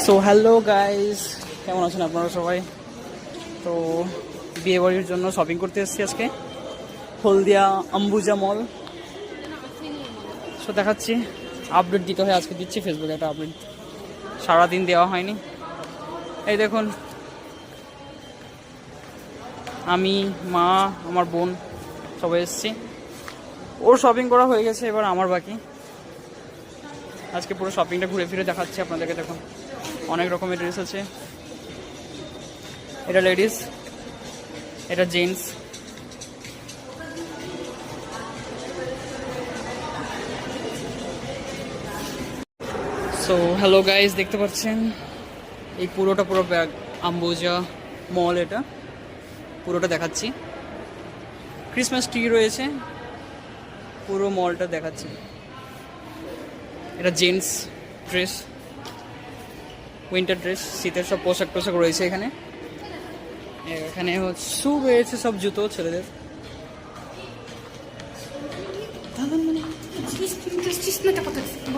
So hello guys, কেমন আছেন আপনারা সবাই? তো বিয়ে বাড়ির জন্য শপিং করতে এসেছি আজকে হলদিয়া অম্বুজা মল। সো দেখাচ্ছি, আপডেট দিতে হয়, আজকে দিচ্ছি ফেসবুকে একটা আপডেট, সারাদিন দেওয়া হয়নি। এই দেখুন, আমি, মা, আমার বোন সবাই এসেছি। ওর শপিং করা হয়ে গেছে, এবার আমার বাকি। আজকে পুরো শপিংটা ঘুরে ফিরে দেখাচ্ছি আপনাদেরকে। দেখুন, অনেক রকমের ড্রেস আছে। এটা লেডিস, এটা জেন্টস। সো হ্যালো গাইস, দেখতে পাচ্ছেন এই পুরোটা পুরো ব্যাগ আম্বুজা মল, এটা পুরোটা দেখাচ্ছি। ক্রিসমাস ট্রি রয়েছে, পুরো মলটা দেখাচ্ছি। এটা জেন্টস ড্রেস, উইন্টার ড্রেস, শীতের সব পোশাক টোশাক রয়েছে এখানে। এখানে শু রয়েছে, সব জুতো ছেলেদের।